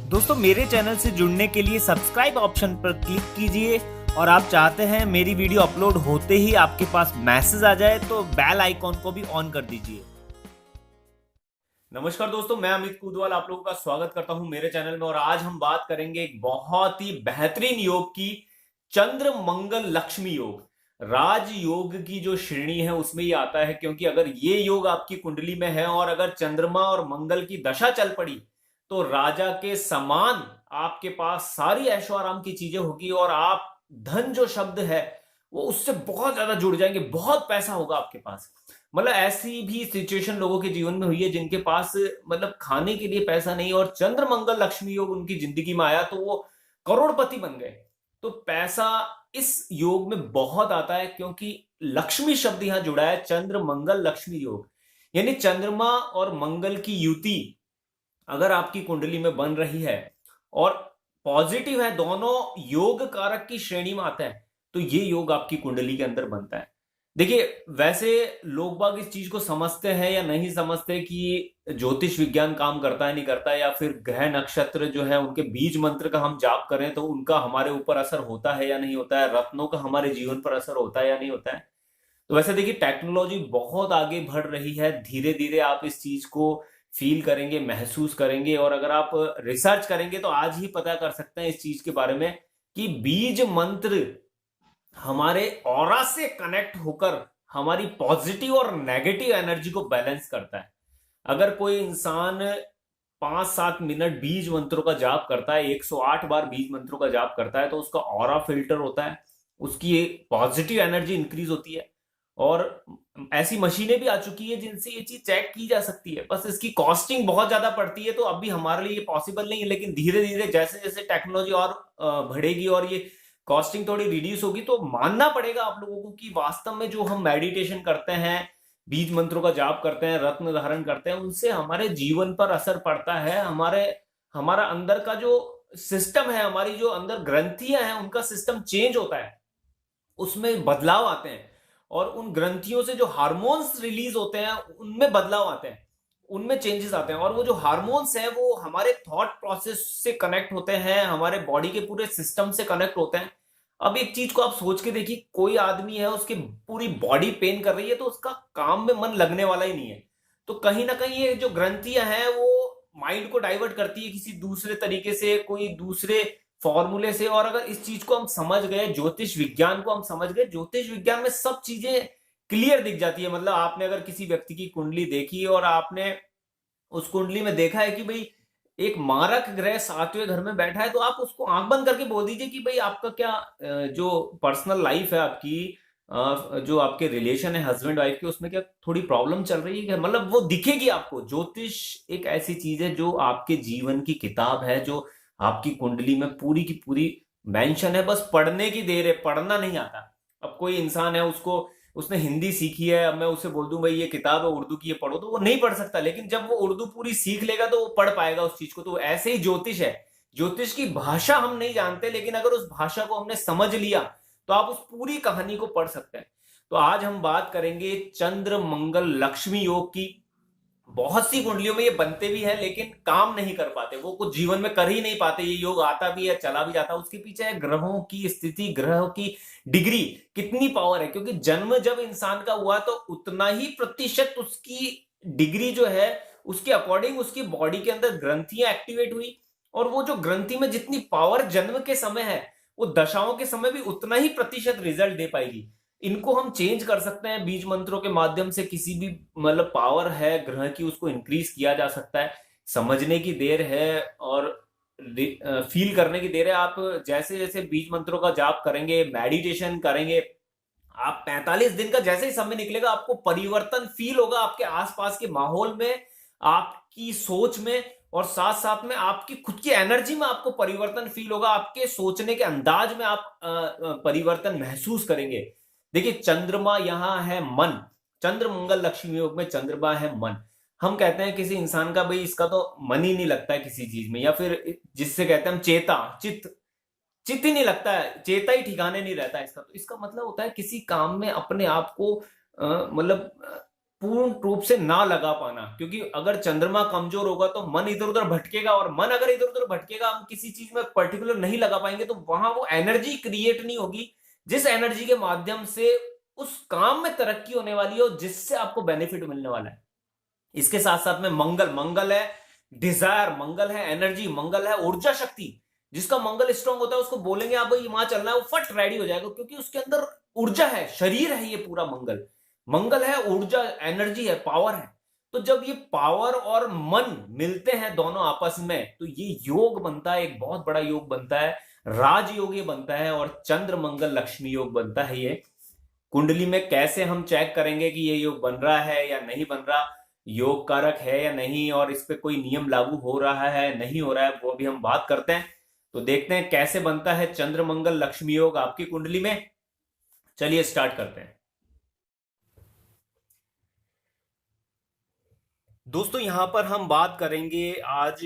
दोस्तों मेरे चैनल से जुड़ने के लिए सब्सक्राइब ऑप्शन पर क्लिक कीजिए और आप चाहते हैं मेरी वीडियो अपलोड होते ही आपके पास मैसेज आ जाए तो बेल आइकॉन को भी ऑन कर दीजिए। नमस्कार दोस्तों, मैं अमित कुदवाल आप लोगों का स्वागत करता हूं मेरे चैनल में। और आज हम बात करेंगे एक बहुत ही बेहतरीन योग की, चंद्र मंगल लक्ष्मी योग। राज योग की जो श्रेणी है उसमें ये आता है, क्योंकि अगर ये योग आपकी कुंडली में है और अगर चंद्रमा और मंगल की दशा चल पड़ी तो राजा के समान आपके पास सारी ऐशो आराम की चीजें होगी और आप धन जो शब्द है वो उससे बहुत ज्यादा जुड़ जाएंगे, बहुत पैसा होगा आपके पास। मतलब ऐसी भी सिचुएशन लोगों के जीवन में हुई है जिनके पास मतलब खाने के लिए पैसा नहीं और चंद्र मंगल लक्ष्मी योग उनकी जिंदगी में आया तो वो करोड़पति बन गए। तो पैसा इस योग में बहुत आता है क्योंकि लक्ष्मी शब्द यहां जुड़ा है, चंद्र मंगल लक्ष्मी योग। यानी चंद्रमा और मंगल की युति अगर आपकी कुंडली में बन रही है और पॉजिटिव है, दोनों योग कारक की श्रेणी में आता है, तो ये योग आपकी कुंडली के अंदर बनता है। देखिए, वैसे लोग बाग इस चीज को समझते हैं या नहीं समझते कि ज्योतिष विज्ञान काम करता है नहीं करता है, या फिर ग्रह नक्षत्र जो है उनके बीज मंत्र का हम जाप करें तो उनका हमारे ऊपर असर होता है या नहीं होता है, रत्नों का हमारे जीवन पर असर होता है या नहीं होता है। तो वैसे देखिए, टेक्नोलॉजी बहुत आगे बढ़ रही है, धीरे धीरे आप इस चीज को फील करेंगे, महसूस करेंगे। और अगर आप रिसर्च करेंगे तो आज ही पता कर सकते हैं इस चीज के बारे में कि बीज मंत्र हमारे ऑरा से कनेक्ट होकर हमारी पॉजिटिव और नेगेटिव एनर्जी को बैलेंस करता है। अगर कोई इंसान 5-7 मिनट बीज मंत्रों का जाप करता है, 108 बार बीज मंत्रों का जाप करता है, तो उसका ऑरा फिल्टर होता है, उसकी पॉजिटिव एनर्जी इंक्रीज होती है। और ऐसी मशीनें भी आ चुकी है जिनसे ये चीज चेक की जा सकती है। बस इसकी कॉस्टिंग बहुत ज्यादा पड़ती है तो अभी हमारे लिए ये पॉसिबल नहीं है, लेकिन धीरे धीरे जैसे जैसे टेक्नोलॉजी और बढ़ेगी और ये कॉस्टिंग थोड़ी रिड्यूस होगी तो मानना पड़ेगा आप लोगों को कि वास्तव में जो हम मेडिटेशन करते हैं, बीज मंत्रों का जाप करते हैं, रत्न धारण करते हैं, उनसे हमारे जीवन पर असर पड़ता है। हमारा अंदर का जो सिस्टम है, हमारी जो अंदर ग्रंथियां हैं, उनका सिस्टम चेंज होता है, उसमें बदलाव आते हैं। और उन ग्रंथियों से जो हार्मोन्स रिलीज होते हैं उनमें बदलाव आते हैं, उनमें चेंजेस आते हैं। और वो जो हार्मोन्स हैं वो हमारे थॉट प्रोसेस से कनेक्ट होते हैं, हमारे बॉडी के पूरे सिस्टम से कनेक्ट होते हैं। अब एक चीज को आप सोच के देखिए, कोई आदमी है उसकी पूरी बॉडी पेन कर रही है तो उसका काम में मन लगने वाला ही नहीं है। तो कहीं ना कहीं ये जो ग्रंथियां हैं वो माइंड को डाइवर्ट करती है किसी दूसरे तरीके से, कोई दूसरे फॉर्मूले से। और अगर इस चीज को हम समझ गए, ज्योतिष विज्ञान को हम समझ गए, ज्योतिष विज्ञान में सब चीजें क्लियर दिख जाती है। मतलब आपने अगर किसी व्यक्ति की कुंडली देखी और आपने उस कुंडली में देखा है कि भाई एक मारक ग्रह 7वें घर में बैठा है, तो आप उसको आंख बंद करके बोल दीजिए कि भाई आपका क्या जो पर्सनल लाइफ है आपकी, जो आपके रिलेशन है हस्बैंड वाइफ के, उसमें क्या थोड़ी प्रॉब्लम चल रही है क्या, मतलब वो दिखेगी आपको। ज्योतिष एक ऐसी चीज है जो आपके जीवन की किताब है, जो आपकी कुंडली में पूरी की पूरी मेंशन है, बस पढ़ने की देर है, पढ़ना नहीं आता। अब कोई इंसान है, उसने हिंदी सीखी है, अब मैं उसे बोल दूं भाई ये किताब है उर्दू की, ये पढ़ो, तो वो नहीं पढ़ सकता। लेकिन जब वो उर्दू पूरी सीख लेगा तो वो पढ़ पाएगा उस चीज को। तो ऐसे ही ज्योतिष है, ज्योतिष की भाषा हम नहीं जानते, लेकिन अगर उस भाषा को हमने समझ लिया तो आप उस पूरी कहानी को पढ़ सकते हैं। तो आज हम बात करेंगे चंद्र मंगल लक्ष्मी योग की। बहुत सी कुंडलियों में ये बनते भी हैं लेकिन काम नहीं कर पाते, वो कुछ जीवन में कर ही नहीं पाते। ये योग आता भी है, चला भी जाता है, उसके पीछे है ग्रहों की स्थिति, ग्रहों की डिग्री, कितनी पावर है। क्योंकि जन्म जब इंसान का हुआ तो उतना ही प्रतिशत उसकी डिग्री जो है उसके अकॉर्डिंग उसकी बॉडी के अंदर ग्रंथियां एक्टिवेट हुई। और वो जो ग्रंथि में जितनी पावर जन्म के समय है, वो दशाओं के समय भी उतना ही प्रतिशत रिजल्ट दे पाएगी। इनको हम चेंज कर सकते हैं बीज मंत्रों के माध्यम से। किसी भी मतलब पावर है ग्रह की, उसको इंक्रीज किया जा सकता है। समझने की देर है और फील करने की देर है। आप जैसे जैसे बीज मंत्रों का जाप करेंगे, मेडिटेशन करेंगे, आप 45 दिन का जैसे ही समय निकलेगा आपको परिवर्तन फील होगा आपके आसपास के माहौल में, आपकी सोच में, और साथ साथ में आपकी खुद की एनर्जी में आपको परिवर्तन फील होगा। आपके सोचने के अंदाज में आप परिवर्तन महसूस करेंगे। देखिए, चंद्रमा यहां है मन, चंद्र मंगल लक्ष्मी योग में चंद्रमा है मन। हम कहते हैं किसी इंसान का भाई इसका तो मन ही नहीं लगता है किसी चीज में, या फिर जिससे कहते हैं हम चेता चित्त, चित्त ही नहीं लगता है, चेता ही ठिकाने नहीं रहता है इसका। तो इसका मतलब होता है किसी काम में अपने आप को मतलब पूर्ण रूप से ना लगा पाना, क्योंकि अगर चंद्रमा कमजोर होगा तो मन इधर उधर भटकेगा, और मन अगर इधर उधर भटकेगा, हम किसी चीज में पर्टिकुलर नहीं लगा पाएंगे, तो वहां वो एनर्जी क्रिएट नहीं होगी जिस एनर्जी के माध्यम से उस काम में तरक्की होने वाली है और जिससे आपको बेनिफिट मिलने वाला है। इसके साथ साथ में मंगल, मंगल है डिजायर, मंगल है एनर्जी, मंगल है ऊर्जा शक्ति। जिसका मंगल स्ट्रांग होता है उसको बोलेंगे आप भाई वहां चलना है, वो फट रेडी हो जाएगा, क्योंकि उसके अंदर ऊर्जा है, शरीर है ये पूरा मंगल। मंगल है ऊर्जा, एनर्जी है, पावर है। तो जब ये पावर और मन मिलते हैं दोनों आपस में, तो ये योग बनता है, एक बहुत बड़ा योग बनता है, राजयोग ये बनता है, और चंद्र मंगल लक्ष्मी योग बनता है। ये कुंडली में कैसे हम चेक करेंगे कि ये योग बन रहा है या नहीं बन रहा, योग कारक है या नहीं, और इस पे कोई नियम लागू हो रहा है नहीं हो रहा है, वो भी हम बात करते हैं। तो देखते हैं कैसे बनता है चंद्र मंगल लक्ष्मी योग आपकी कुंडली में। चलिए स्टार्ट करते हैं। दोस्तों यहां पर हम बात करेंगे आज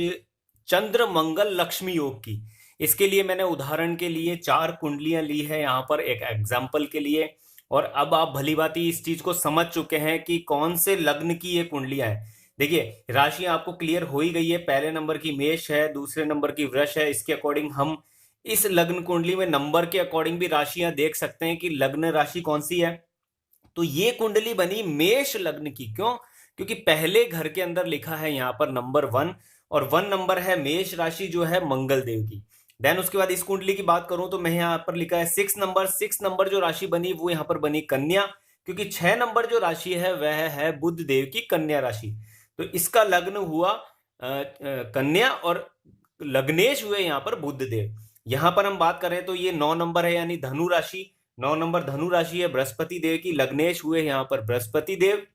चंद्र मंगल लक्ष्मी योग की। इसके लिए मैंने उदाहरण के लिए 4 कुंडलियां ली है यहां पर एक एग्जाम्पल के लिए, और अब आप भलीभांति इस चीज को समझ चुके हैं कि कौन से लग्न की ये कुंडलियां हैं। देखिए राशि आपको क्लियर हो ही गई है, पहले नंबर की मेष है, दूसरे नंबर की वृष है। इसके अकॉर्डिंग हम इस लग्न कुंडली में नंबर के अकॉर्डिंग भी राशियां देख सकते हैं कि लग्न राशि कौन सी है। तो ये कुंडली बनी मेष लग्न की, क्यों? क्योंकि पहले घर के अंदर लिखा है यहाँ पर नंबर 1, और 1 नंबर है मेष राशि जो है मंगल देव की। देन उसके बाद इस कुंडली की बात करूं तो मैं यहाँ पर लिखा है 6 नंबर जो राशि बनी वो यहाँ पर बनी कन्या, क्योंकि 6 नंबर जो राशि है वह है बुध देव की कन्या राशि। तो इसका लग्न हुआ कन्या, और लग्नेश हुए यहाँ पर बुध देव। यहाँ पर हम बात करें तो ये 9 नंबर है यानी धनु राशि, 9 नंबर धनु राशि है बृहस्पति देव की, लग्नेश हुए यहाँ पर बृहस्पति देव।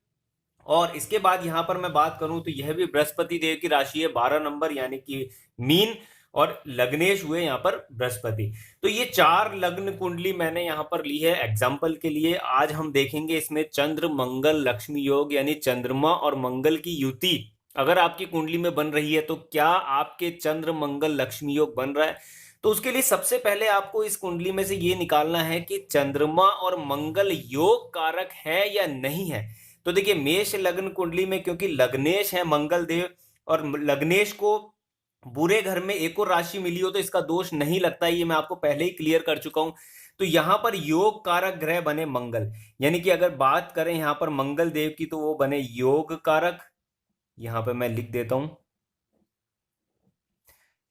और इसके बाद यहां पर मैं बात करूं तो यह भी बृहस्पति देव की राशि है 12 नंबर यानी कि मीन, और लग्नेश हुए यहां पर बृहस्पति। तो ये 4 लग्न कुंडली मैंने यहां पर ली है एग्जाम्पल के लिए। आज हम देखेंगे इसमें चंद्र मंगल लक्ष्मी योग, यानी चंद्रमा और मंगल की युति अगर आपकी कुंडली में बन रही है तो क्या आपके चंद्र मंगल लक्ष्मी योग बन रहा है। तो उसके लिए सबसे पहले आपको इस कुंडली में से ये निकालना है कि चंद्रमा और मंगल योग कारक है या नहीं है। तो देखिए मेष लग्न कुंडली में क्योंकि लग्नेश है मंगल देव, और लग्नेश को बुरे घर में एक और राशि मिली हो तो इसका दोष नहीं लगता, ये मैं आपको पहले ही क्लियर कर चुका हूं। तो यहां पर योग कारक ग्रह बने मंगल, यानी कि अगर बात करें यहां पर मंगल देव की तो वो बने योग कारक। यहां पर मैं लिख देता हूं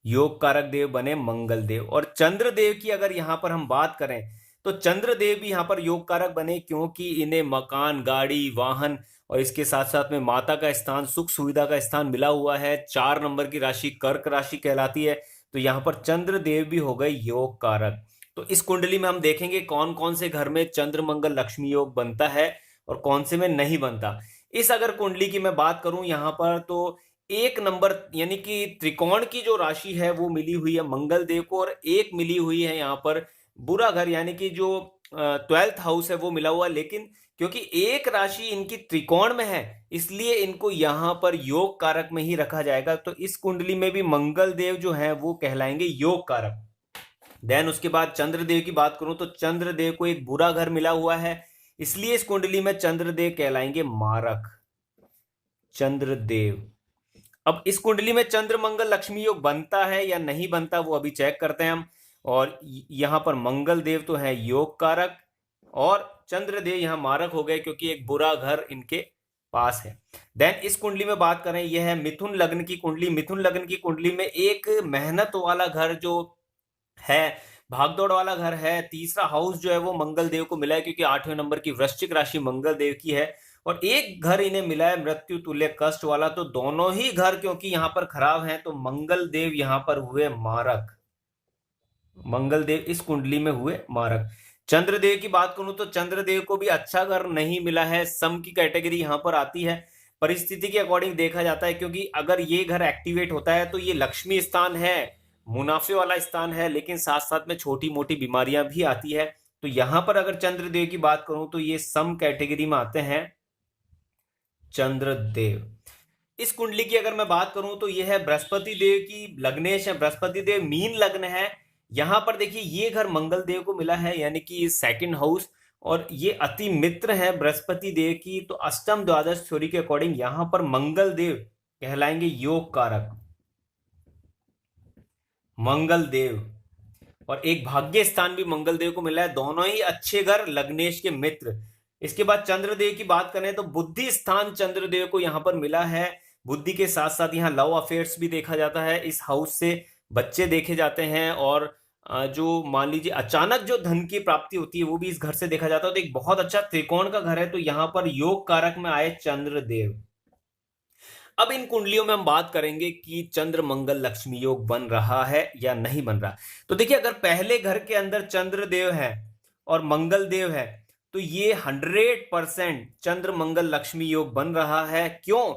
योग कारक देव बने मंगल देव। और चंद्र देव की अगर यहां पर हम बात करें तो चंद्र देव भी यहां पर योग कारक बने, क्योंकि इन्हें मकान, गाड़ी, वाहन और इसके साथ साथ में माता का स्थान, सुख सुविधा का स्थान मिला हुआ है। 4 नंबर की राशि कर्क राशि कहलाती है, तो यहां पर चंद्र देव भी हो गए योग कारक। तो इस कुंडली में हम देखेंगे कौन कौन से घर में चंद्र मंगल लक्ष्मी योग बनता है और कौन से में नहीं बनता। इस अगर कुंडली की मैं बात करूं यहां पर तो 1 नंबर यानी कि त्रिकोण की जो राशि है वो मिली हुई है मंगल देव को, और 1 मिली हुई है यहाँ पर बुरा घर यानी कि जो 12th हाउस है वो मिला हुआ। लेकिन क्योंकि एक राशि इनकी त्रिकोण में है इसलिए इनको यहां पर योग कारक में ही रखा जाएगा। तो इस कुंडली में भी मंगल देव जो है वो कहलाएंगे योग कारक। देन उसके बाद चंद्रदेव की बात करूं तो चंद्रदेव को एक बुरा घर मिला हुआ है, इसलिए इस कुंडली में चंद्रदेव कहलाएंगे मारक। चंद्रदेव। अब इस कुंडली में चंद्र मंगल लक्ष्मी योग बनता है या नहीं बनता वो अभी चेक करते हैं हम। और यहां पर मंगल देव तो है योग कारक और चंद्रदेव यहां मारक हो गए, क्योंकि एक बुरा घर इनके पास है। देन इस कुंडली में बात करें यह है मिथुन लग्न की कुंडली। मिथुन लग्न की कुंडली में एक मेहनत वाला घर जो है, भागदौड़ वाला घर है। तीसरा हाउस जो है वो मंगल देव को मिला है, क्योंकि 8वें नंबर की वृश्चिक राशि मंगल देव की है। और एक घर इन्हें मिला है मृत्यु तुल्य कष्ट वाला। तो दोनों ही घर क्योंकि यहां पर खराब हैं तो मंगल देव यहां पर हुए मारक। मंगल देव इस कुंडली में हुए मारक। चंद्रदेव की बात करूं तो चंद्रदेव को भी अच्छा घर नहीं मिला है, सम की कैटेगरी यहां पर आती है। परिस्थिति के अकॉर्डिंग देखा जाता है, क्योंकि अगर ये घर एक्टिवेट होता है तो ये लक्ष्मी स्थान है, मुनाफे वाला स्थान है, लेकिन साथ साथ में छोटी मोटी बीमारियां भी आती है। तो यहां पर अगर चंद्रदेव की बात करूं तो ये सम कैटेगरी में आते हैं चंद्रदेव। इस कुंडली की अगर मैं बात करूं तो यह है बृहस्पति देव की लग्नेश है, बृहस्पति देव मीन लग्न है। यहां पर देखिए ये घर मंगल देव को मिला है, यानी कि सेकंड हाउस, और ये अति मित्र है बृहस्पति देव की, तो अष्टम द्वादश थ्योरी के अकॉर्डिंग यहां पर मंगल देव कहलाएंगे योग कारक, मंगल देव। और एक भाग्य स्थान भी मंगल देव को मिला है, दोनों ही अच्छे घर लग्नेश के मित्र। इसके बाद चंद्रदेव की बात करें तो बुद्धि स्थान चंद्रदेव को यहां पर मिला है। बुद्धि के साथ साथ यहाँ लव अफेयर्स भी देखा जाता है, इस हाउस से बच्चे देखे जाते हैं, और जो मान लीजिए अचानक जो धन की प्राप्ति होती है वो भी इस घर से देखा जाता है। तो एक बहुत अच्छा त्रिकोण का घर है, तो यहाँ पर योग कारक में आए चंद्रदेव। अब इन कुंडलियों में हम बात करेंगे कि चंद्र मंगल लक्ष्मी योग बन रहा है या नहीं बन रहा। तो देखिए, अगर पहले घर के अंदर चंद्रदेव है और मंगल देव है तो ये 100% चंद्र मंगल लक्ष्मी योग बन रहा है। क्यों?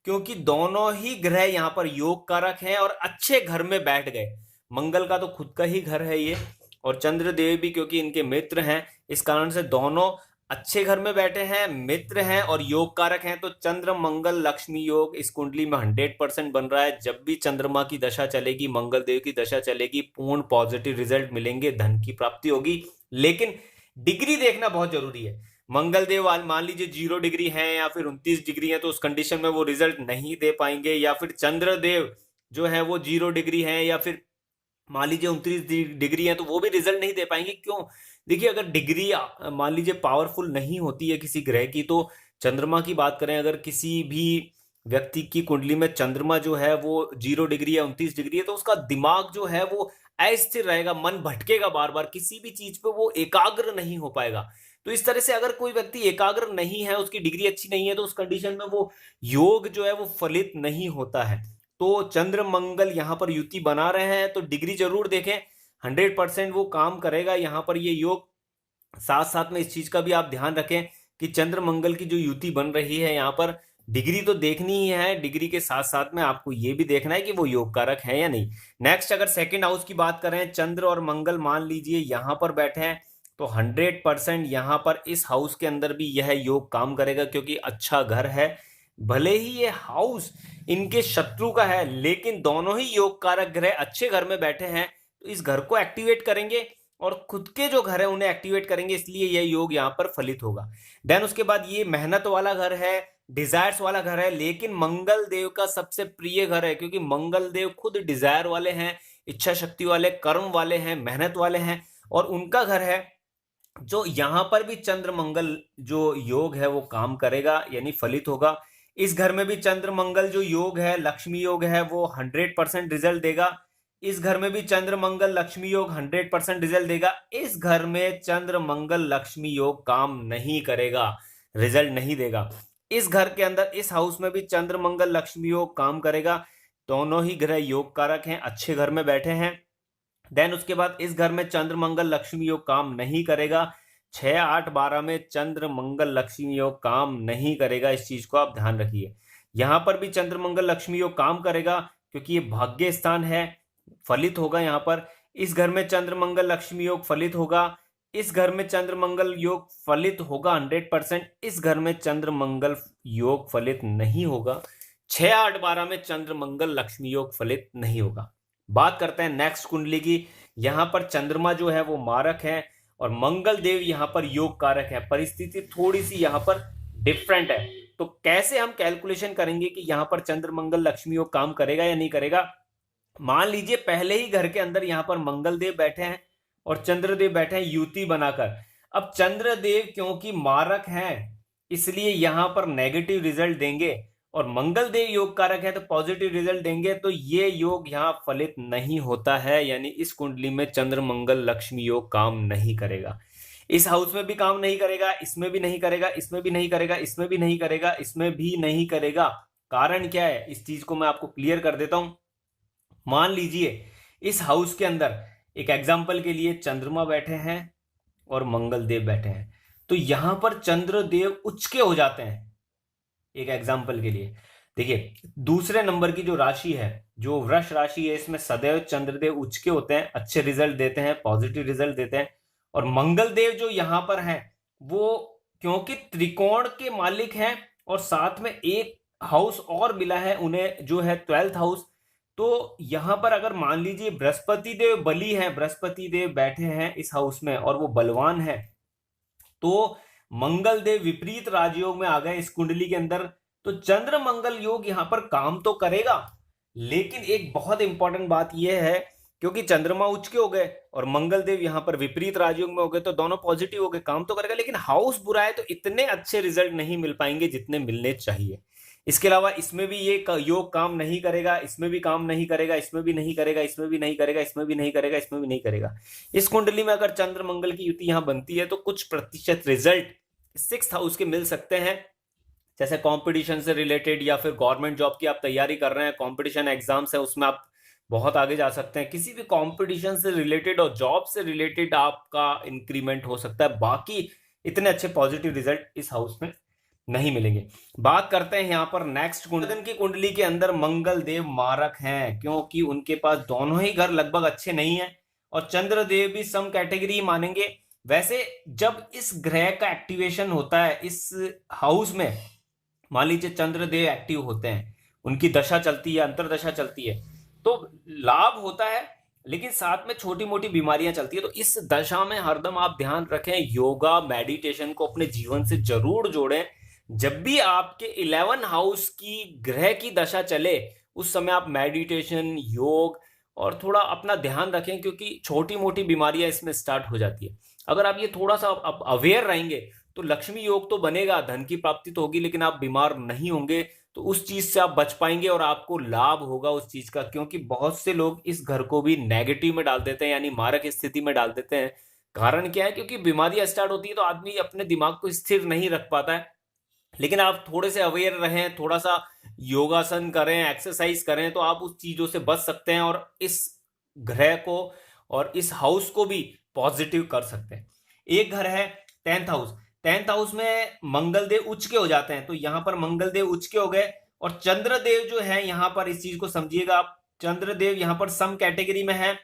क्योंकि दोनों ही ग्रह यहां पर योग कारक हैं और अच्छे घर में बैठ गए। मंगल का तो खुद का ही घर है ये, और चंद्रदेव भी क्योंकि इनके मित्र हैं, इस कारण से दोनों अच्छे घर में बैठे हैं, मित्र हैं और योग कारक हैं। तो चंद्र मंगल लक्ष्मी योग इस कुंडली में 100% बन रहा है। जब भी चंद्रमा की दशा चलेगी, मंगल देव की दशा चलेगी, पूर्ण पॉजिटिव रिजल्ट मिलेंगे, धन की प्राप्ति होगी। लेकिन डिग्री देखना बहुत जरूरी है। मंगल देव मान लीजिए 0 डिग्री है या फिर 29 डिग्री है, तो उस कंडीशन में वो रिजल्ट नहीं दे पाएंगे। या फिर चंद्रदेव जो है वो 0 डिग्री है या फिर मान लीजिए 29 डिग्री है, तो वो भी रिजल्ट नहीं दे पाएंगे। क्यों? देखिए, अगर डिग्री मान लीजिए पावरफुल नहीं होती है किसी ग्रह की, तो चंद्रमा की बात करें, अगर किसी भी व्यक्ति की कुंडली में चंद्रमा जो है वो 0 डिग्री या 29 डिग्री है, तो उसका दिमाग जो है वो अस्थिर रहेगा, मन भटकेगा, बार बार किसी भी चीज पे वो एकाग्र नहीं हो पाएगा। तो इस तरह से अगर कोई व्यक्ति एकाग्र नहीं है, उसकी डिग्री अच्छी नहीं है, तो उस कंडीशन में वो योग जो है वो फलित नहीं होता है। तो चंद्र मंगल यहाँ पर युति बना रहे हैं, तो डिग्री जरूर देखें, 100% वो काम करेगा यहाँ पर ये योग। साथ साथ में इस चीज का भी आप ध्यान रखें कि चंद्र मंगल की जो युति बन रही है यहाँ पर डिग्री तो देखनी ही है, डिग्री के साथ साथ में आपको ये भी देखना है कि वो योग कारक है या नहीं। नेक्स्ट, अगर सेकंड हाउस की बात करें, चंद्र और मंगल मान लीजिए यहाँ पर बैठे हैं, तो 100% यहाँ पर इस हाउस के अंदर भी यह योग काम करेगा, क्योंकि अच्छा घर है। भले ही ये हाउस इनके शत्रु का है, लेकिन दोनों ही योग कारक ग्रह अच्छे घर में बैठे हैं, तो इस घर को एक्टिवेट करेंगे और खुद के जो घर है उन्हें एक्टिवेट करेंगे, इसलिए यह योग यहाँ पर फलित होगा। देन उसके बाद ये मेहनत वाला घर है, डिजायर्स वाला घर है, लेकिन मंगल देव का सबसे प्रिय घर है, क्योंकि मंगल देव खुद डिजायर वाले हैं, इच्छा शक्ति वाले, कर्म वाले हैं, मेहनत वाले हैं, और उनका घर है जो यहां पर भी चंद्र मंगल जो योग है वो काम करेगा, यानी फलित होगा। इस घर में भी चंद्र मंगल जो योग है, लक्ष्मी योग है, वो 100% रिजल्ट देगा। इस घर में भी चंद्र मंगल लक्ष्मी योग 100% रिजल्ट देगा। इस घर में चंद्र मंगल लक्ष्मी योग काम नहीं करेगा, रिजल्ट नहीं देगा। इस घर के अंदर, इस हाउस में भी चंद्र मंगल लक्ष्मी योग काम करेगा। दोनों ही ग्रह योग कारक हैं, अच्छे घर में बैठे हैं। देन उसके बाद इस घर में चंद्र मंगल लक्ष्मी योग काम नहीं करेगा। 6, 8, 12 में चंद्र मंगल लक्ष्मी योग काम नहीं करेगा, इस चीज को आप ध्यान रखिए। यहां पर भी चंद्र मंगल लक्ष्मी योग काम करेगा, क्योंकि ये भाग्य स्थान है, फलित होगा यहाँ पर। इस घर में चंद्र मंगल लक्ष्मी योग फलित होगा। इस घर में चंद्र मंगल योग फलित होगा 100%। इस घर में चंद्र मंगल योग फलित नहीं होगा। 6, 8, 12 में चंद्र मंगल लक्ष्मी योग फलित नहीं होगा। बात करते हैं नेक्स्ट कुंडली की। यहां पर चंद्रमा जो है वो मारक है और मंगल देव यहां पर योग कारक है। परिस्थिति थोड़ी सी यहां पर डिफरेंट है। तो कैसे हम कैलकुलेशन करेंगे कि यहां पर चंद्र मंगल लक्ष्मी योग काम करेगा या नहीं करेगा? मान लीजिए पहले ही घर के अंदर यहां पर मंगल देव बैठे हैं और चंद्रदेव बैठे हैं युति बनाकर। अब चंद्रदेव क्योंकि मारक हैं, इसलिए यहां पर नेगेटिव रिजल्ट देंगे, और मंगल देव योग कारक है तो पॉजिटिव रिजल्ट देंगे। तो ये योग यहां फलित नहीं होता है, यानी इस कुंडली में चंद्र मंगल लक्ष्मी योग काम नहीं करेगा। इस हाउस में भी काम नहीं करेगा, इसमें भी नहीं करेगा, इसमें भी नहीं करेगा, इसमें भी नहीं करेगा, इसमें भी नहीं करेगा। कारण क्या है, इस चीज को मैं आपको क्लियर कर देता हूं। मान लीजिए इस हाउस के अंदर एक एग्जाम्पल के लिए चंद्रमा बैठे हैं और मंगल देव बैठे हैं, तो यहां पर चंद्रदेव उच्च के हो जाते हैं। एक एग्जाम्पल के लिए देखिए, दूसरे नंबर की जो राशि है, जो वृष राशि है, इसमें सदैव चंद्रदेव उच्च के होते हैं, अच्छे रिजल्ट देते हैं, पॉजिटिव रिजल्ट देते हैं। और मंगल देव जो यहां पर हैं, वो क्योंकि त्रिकोण के मालिक हैं और साथ में एक हाउस और मिला है उन्हें, जो है 12th हाउस। तो यहां पर अगर मान लीजिए बृहस्पति देव बली है, बृहस्पति देव बैठे हैं इस हाउस में और वो बलवान है, तो मंगल देव विपरीत राजयोग में आ गए इस कुंडली के अंदर, तो चंद्र मंगल योग यहां पर काम तो करेगा, लेकिन एक बहुत इंपॉर्टेंट बात यह है, क्योंकि चंद्रमा उच्च के हो गए और मंगल देव यहां पर विपरीत राजयोग में हो गए, तो दोनों पॉजिटिव हो गए, काम तो करेगा, लेकिन हाउस बुरा है तो इतने अच्छे रिजल्ट नहीं मिल पाएंगे जितने मिलने चाहिए। इसके अलावा इसमें भी ये योग काम नहीं करेगा, इसमें भी काम नहीं करेगा, इसमें भी नहीं करेगा, इसमें भी नहीं करेगा, इसमें भी नहीं करेगा, इसमें भी नहीं करेगा। इस कुंडली में अगर चंद्र मंगल की युति यहां बनती है तो कुछ प्रतिशत रिजल्ट 6th हाउस के मिल सकते हैं, जैसे कंपटीशन से रिलेटेड या फिर गवर्नमेंट जॉब की आप तैयारी कर रहे हैं, कंपटीशन एग्जाम्स है, उसमें आप बहुत आगे जा सकते हैं, किसी भी कंपटीशन से रिलेटेड और जॉब से रिलेटेड आपका इंक्रीमेंट हो सकता है। बाकी इतने अच्छे पॉजिटिव रिजल्ट इस हाउस में नहीं मिलेंगे। बात करते हैं यहां पर नेक्स्ट कुंडली की। कुंडली के अंदर मंगल देव मारक हैं, क्योंकि उनके पास दोनों ही घर लगभग अच्छे नहीं हैं और चंद्र देव भी सम कैटेगरी मानेंगे। वैसे जब इस ग्रह का एक्टिवेशन होता है इस हाउस में, मान लीजिए चंद्र देव एक्टिव होते हैं, उनकी दशा चलती है, अंतरदशा चलती है, तो लाभ होता है, लेकिन साथ में छोटी मोटी बीमारियां चलती है। तो इस दशा में हरदम आप ध्यान रखें, योगा मेडिटेशन को अपने जीवन से जरूर जोड़ें। जब भी आपके 11 हाउस की ग्रह की दशा चले उस समय आप मेडिटेशन, योग और थोड़ा अपना ध्यान रखें, क्योंकि छोटी मोटी बीमारियां इसमें स्टार्ट हो जाती है। अगर आप ये थोड़ा सा अवेयर रहेंगे तो लक्ष्मी योग तो बनेगा, धन की प्राप्ति तो होगी, लेकिन आप बीमार नहीं होंगे, तो उस चीज से आप बच पाएंगे और आपको लाभ होगा उस चीज का। क्योंकि बहुत से लोग इस घर को भी नेगेटिव में डाल देते हैं, यानी मारक स्थिति में डाल देते हैं। कारण क्या है? क्योंकि बीमारियां स्टार्ट होती है तो आदमी अपने दिमाग को स्थिर नहीं रख पाता है। लेकिन आप थोड़े से अवेयर रहें, थोड़ा सा योगासन करें, एक्सरसाइज करें, तो आप उस चीजों से बच सकते हैं और इस ग्रह को और इस हाउस को भी पॉजिटिव कर सकते हैं। एक घर है 10th हाउस। 10th हाउस में मंगल देव उच्च के हो जाते हैं, तो यहां पर मंगल देव उच्च के हो गए और चंद्रदेव जो है, यहां पर इस चीज को समझिएगा आप, चंद्रदेव यहां पर सम कैटेगरी में है।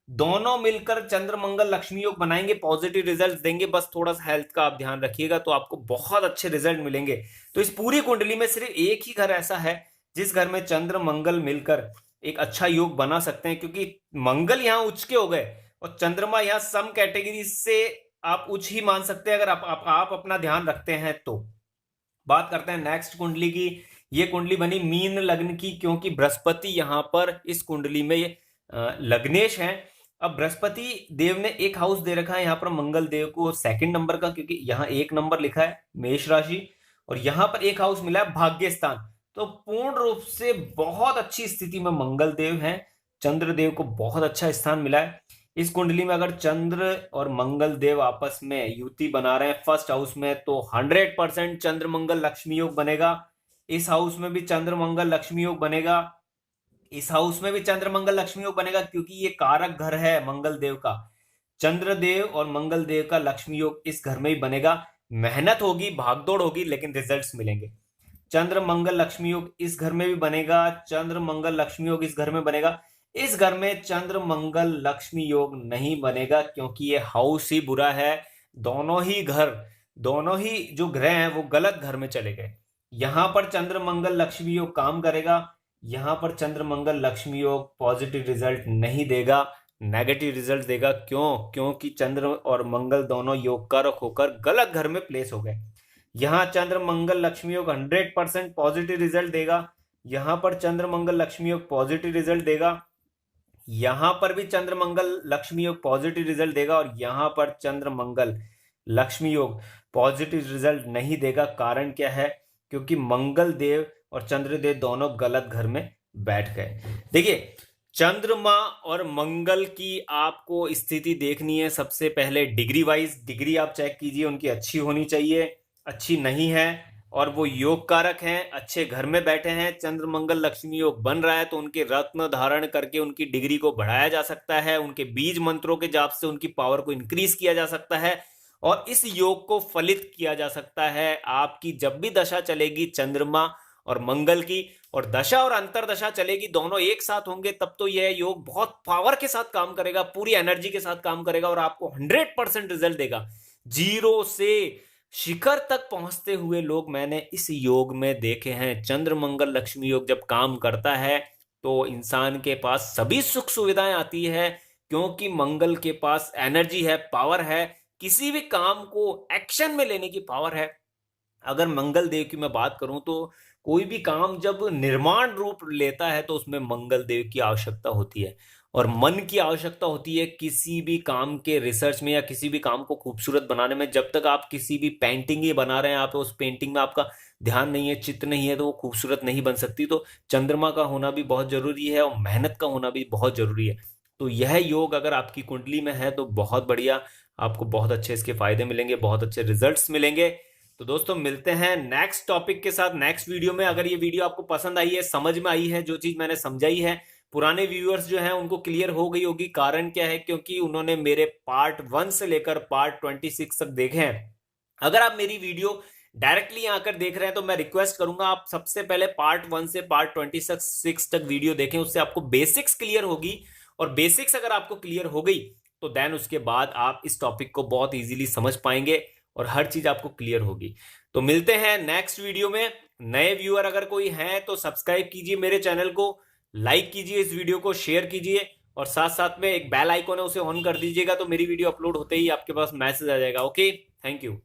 दोनों मिलकर चंद्र मंगल लक्ष्मी योग बनाएंगे, पॉजिटिव रिजल्ट देंगे। बस थोड़ा सा हेल्थ का आप ध्यान रखिएगा तो आपको बहुत अच्छे रिजल्ट मिलेंगे। तो इस पूरी कुंडली में सिर्फ एक ही घर ऐसा है जिस घर में चंद्र मंगल मिलकर एक अच्छा योग बना सकते हैं, क्योंकि मंगल यहां उच्च के हो गए और चंद्रमा यहां सम कैटेगरी से आप उच्च ही मान सकते हैं, अगर आप अपना ध्यान रखते हैं तो। बात करते हैं नेक्स्ट कुंडली की। ये कुंडली बनी मीन लग्न की, क्योंकि बृहस्पति यहां पर इस कुंडली में लग्नेश हैं। अब बृहस्पति देव ने एक हाउस दे रखा है यहां पर मंगल देव को 2nd नंबर का, क्योंकि यहां 1 नंबर लिखा है मेष राशि, और यहां पर एक हाउस मिला है भाग्य स्थान। तो पूर्ण रूप से बहुत अच्छी स्थिति में मंगल देव हैं, चंद्र देव को बहुत अच्छा स्थान मिला है। इस कुंडली में अगर चंद्र और मंगल देव आपस में युति बना रहे हैं 1st हाउस में, तो 100% चंद्र मंगल लक्ष्मी योग बनेगा। इस हाउस में भी चंद्र मंगल लक्ष्मी योग बनेगा, इस हाउस में भी चंद्र मंगल लक्ष्मी योग बनेगा, क्योंकि ये कारक घर है मंगल देव का। चंद्र देव और मंगल देव का लक्ष्मी योग इस घर में ही बनेगा। मेहनत होगी, भागदौड़ होगी, लेकिन रिजल्ट्स मिलेंगे। चंद्र मंगल लक्ष्मी योग इस घर में भी बनेगा, चंद्र मंगल लक्ष्मी योग इस घर में बनेगा। इस घर में चंद्र मंगल लक्ष्मी योग नहीं बनेगा, क्योंकि ये हाउस ही बुरा है। दोनों ही घर, दोनों ही जो ग्रह हैं वो गलत घर में चले गए। यहां पर चंद्र मंगल लक्ष्मी योग काम करेगा, यहां पर चंद्र मंगल लक्ष्मी योग पॉजिटिव रिजल्ट नहीं देगा, नेगेटिव रिजल्ट देगा। क्योंकि चंद्र और मंगल दोनों योग कारक होकर गलत घर में प्लेस हो गए। यहां चंद्र मंगल लक्ष्मी योग 100% पॉजिटिव रिजल्ट देगा, यहां पर चंद्र मंगल लक्ष्मी योग पॉजिटिव रिजल्ट देगा, यहां पर भी चंद्र मंगल लक्ष्मी योग पॉजिटिव रिजल्ट देगा, और यहां पर चंद्र मंगल लक्ष्मी योग पॉजिटिव रिजल्ट नहीं देगा। कारण क्या है? क्योंकि मंगल देव और चंद्रदेव दोनों गलत घर में बैठ गए। देखिए, चंद्रमा और मंगल की आपको स्थिति देखनी है। सबसे पहले डिग्री वाइज डिग्री आप चेक कीजिए, उनकी अच्छी होनी चाहिए। अच्छी नहीं है और वो योग कारक हैं, अच्छे घर में बैठे हैं, चंद्र मंगल लक्ष्मी योग बन रहा है, तो उनके रत्न धारण करके उनकी डिग्री को बढ़ाया जा सकता है। उनके बीज मंत्रों के जाप से उनकी पावर को इंक्रीज किया जा सकता है और इस योग को फलित किया जा सकता है। आपकी जब भी दशा चलेगी चंद्रमा और मंगल की, और दशा और अंतरदशा चलेगी, दोनों एक साथ होंगे, तब तो यह योग बहुत पावर के साथ काम करेगा, पूरी एनर्जी के साथ काम करेगा और आपको 100% रिजल्ट देगा। जीरो से शिखर तक पहुंचते हुए लोग मैंने इस योग में देखे हैं। चंद्र मंगल लक्ष्मी योग जब काम करता है तो इंसान के पास सभी सुख सुविधाएं आती है, क्योंकि मंगल के पास एनर्जी है, पावर है। किसी भी काम को एक्शन में लेने की पावर है। अगर मंगल देव की मैं बात करूं तो कोई भी काम जब निर्माण रूप लेता है तो उसमें मंगल देव की आवश्यकता होती है, और मन की आवश्यकता होती है किसी भी काम के रिसर्च में या किसी भी काम को खूबसूरत बनाने में। जब तक आप किसी भी पेंटिंग ही बना रहे हैं, आप उस पेंटिंग में आपका ध्यान नहीं है, चित्त नहीं है, तो वो खूबसूरत नहीं बन सकती। तो चंद्रमा का होना भी बहुत जरूरी है और मेहनत का होना भी बहुत जरूरी है। तो यह योग अगर आपकी कुंडली में है तो बहुत बढ़िया, आपको बहुत अच्छे इसके फायदे मिलेंगे, बहुत अच्छे रिजल्ट्स मिलेंगे। तो दोस्तों मिलते हैं नेक्स्ट टॉपिक के साथ नेक्स्ट वीडियो में। अगर ये वीडियो आपको पसंद आई है, समझ में आई है, जो चीज मैंने समझाई है, पुराने व्यूअर्स जो हैं उनको क्लियर हो गई होगी। कारण क्या है, क्योंकि उन्होंने मेरे पार्ट 1 से लेकर पार्ट 26 तक देखे हैं। अगर आप मेरी वीडियो डायरेक्टली आकर देख रहे हैं तो मैं रिक्वेस्ट करूंगा आप सबसे पहले पार्ट 1 से पार्ट 26 तक वीडियो देखें, उससे आपको बेसिक्स क्लियर होगी। और बेसिक्स अगर आपको क्लियर हो गई तो देन उसके बाद आप इस टॉपिक को बहुत इजीली समझ पाएंगे और हर चीज आपको क्लियर होगी। तो मिलते हैं नेक्स्ट वीडियो में। नए व्यूअर अगर कोई हैं तो सब्सक्राइब कीजिए मेरे चैनल को, लाइक कीजिए इस वीडियो को, शेयर कीजिए, और साथ साथ में एक बेल आइकॉन है उसे ऑन कर दीजिएगा, तो मेरी वीडियो अपलोड होते ही आपके पास मैसेज आ जाएगा। Okay, thank you.